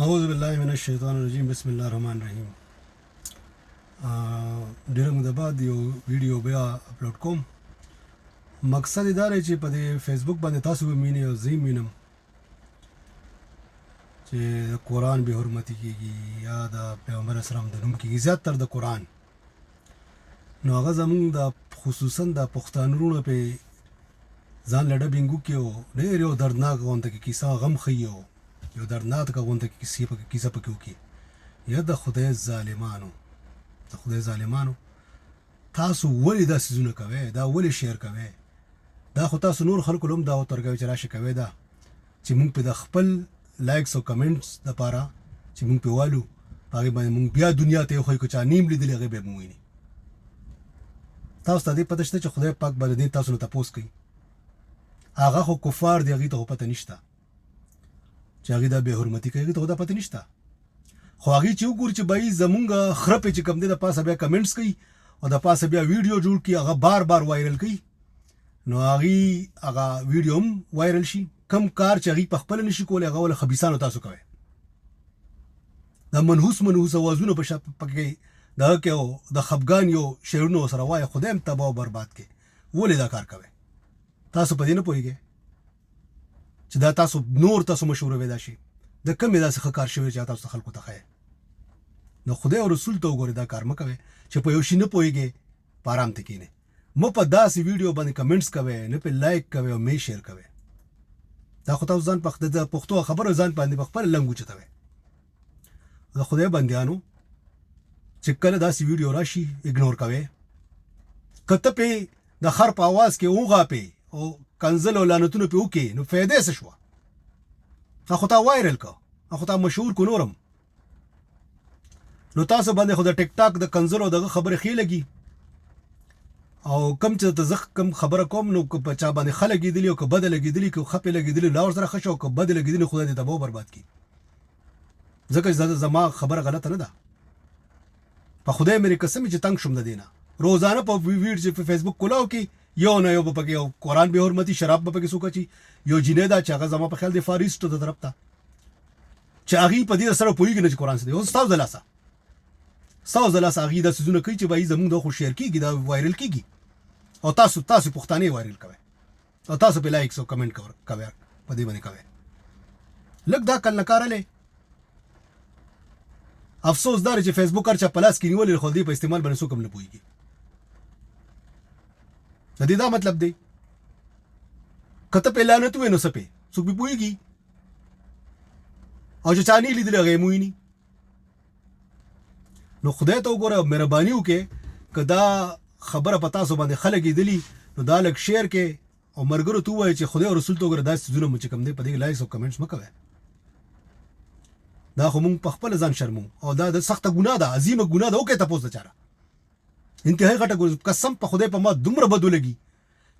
اعوذ بالله من الشیطان الرجیم بسم الله الرحمن الرحیم. ډېر موده بعد یو ویډیو بیا اپلوډ کوم. مقصد یې دا دی چې په دې فیسبوک باندې تاسو به مینې او زه مینم چې د قرآن بې حرمتي کېږي یا د پیغمبر اسلام د نوم کېږي، زیات تر د قرآن. نو هغه زمونږ د خصوصا د پښتانه وروڼه پې ځان له ډبینګو کې و ډېر یو دردناک غونته کې کیسه غم ښیي و یو دردناک غونته کې کیسه پکې وکړي. یا د خدای ظالمانو تاسو ولې دا څیزونه کوئ؟ دا ولې شیر کوئ؟ دا خو تاسو نور خلکو له هم دعوت ورکوئ چې راشئ کوئ دا چې موږ پې د خپل لایکس او کمنټس دپاره چې موږ پې والو په هغې باندې موږ بیا دنیا ته یوښیو که چا نیم لیدلي هغې به یې وویني. تاسو ته دې پته شته چې خدای پاک به د دې تاسو نه تپوس کوي. هغه خو کفار دی، هغې ته خو پته نشته چې هغې دا بې حرمتي کوي، هغې ته خو دا پته نشته. خو هغې چې وګوري چې بهی زمونږ خره پې چې کوم دی د پاسه بیا کمنټس کوي او د پاسه بیا ویډیو جوړ کړي، هغه بار بار وایرل کوي، نو هغه ویډیو هم وایرل شي. کم کار چې هغې په خپله نشي کولی هغه ول خبیثانو تاسو کوئ. دا منحوس اوازونه پکې دغه کې او د خفګان یو شعرونه ورسره وایه، خدای هم تباه او برباد کړي. ولې دا کار کوئ؟ تاسو په دې نه پوهېږئ چې دا تاسو نور تاسو مشهوروئ دا شي د کمې داسې ښه کار شوی چې تاسو خلکو ته ښیئ. نو خدای او رسول ته وګورئ، دا کار مه کوئ چې په یو شي نه پوهېږئ په ارام ته کښېنئ. مه په داسې ویډیو باندې کمنټس کوئ، نه پې لایک کوئ او مې شیر کوئ. دا خو تاسو ځان د پښتو خبرو ځان باندې په خپله لنګ وچتوئ. د خدای بندیانو چې کله داسې ویډیو راشي اګنور کوئ. که ته پې د خر په اواز کې وغاپې او کنزل او لعنتونه پې وکړې نو فایده څه شوه؟ خو تا وایرل که، خو تا مشهور کو نورم، نو تاسو باندې خو د ټیک ټاک د کنزل او دغه خبرې ښې لګي. او کم چې ته زه کم خبره کوم نو که په چا باندې ښه لګېدلي او که بده لګېدلي که ښه پې لګېدلي لا ورسره ښه شه، او که بده لګېدلي خدای دې تباه برباد کړي. ځکه چې زما خبره غلطه نه ده. په خدای مې قسم چې تنګ شوم د دې نه. روزانه په ویډیو چې په فیسبوک کولاو کې یو نه یو به پکې یو قرآن بې حرمتي شراب به پکې څوک اچي، یو جینۍ ده چې هغه زما په خیال د فاریسټو د طرف ته چې هغې په دې سره پوهېږي نه چې قرآن څه دی. اوس ستاسو د لاسه هغې دا څیزونه کوي چې به زموږ دا خو شیر کېږي، دا وایرل کېږي او تاسو پښتانه وایرل کوئ او تاسو پې لایکس او کمنټ کوئ په دې باندې کوئ. لږ دا کل نه کارلی. افسوس دا چې فیسبوک هر چا په لاس کې نیولې خو دې په استعمال باندې څوک هم نه پوهېږي. د دې دا مطلب دی که ته پې لعنت ووایې نو څه پې څوک پې پوهېږي، او چې چا نه لیدلي هغه یې مویني. نو خدای ته وګوره، مهرباني وکړې که دا خبره په تاسو باندې ښه لګېدلي نو دا لږ شیر کې او ملګرو ته ووایئ چې خدای او رسول ته وګوره داسې څیزونه مو چې کوم دی په دې لایکس او کمنټس مه کوئ. دا خو مونږ په خپله ځان شرمو او دا د سخته ګناه ده، عظیمه ګناه ده. وکړئ تپوس د چاره، انتهایی غټه قسم په خدای په ما دومره بد ولګي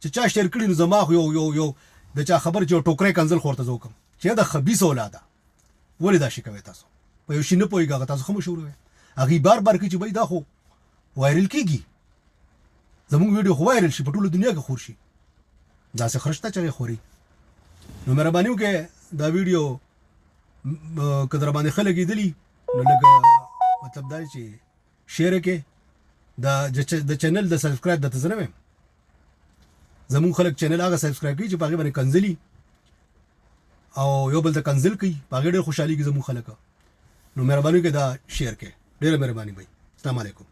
چې چا شیر کړي نو زما خو یو د چا خبر چې یو ټوکری کنزل خو ورته زه وکړم چې دا خبیثه اولاده. ولې دا شي کوئ؟ تاسو په یو شي نه پوهېږئ، هغه تاسو ښه مشهوروئ، هغې بار بار کوي چې بهی دا خو وایرل کېږي، زموږ ویډیو خو وایرل شي، په ټوله دنیا کې خور شي. داسې خره شته چې هغې خوري. نو مهرباني وکړئ دا ویډیو که در باندې ښه لګېدلي نو لږ مطلب دا دی چې شیر یې کړې. د چینل د سبسکرایب درته زه نه وایم، زمونږ خلک چینل هغه سبسکرایب کوي چې په هغې باندې کنځلي او یو بل ته کنځل کوي، په هغې ډېر خوشحالېږي زمونږ خلک. نو مهرباني وکړئ دا شیر کړئ. ډېره مهرباني به وي. السلام علیکم.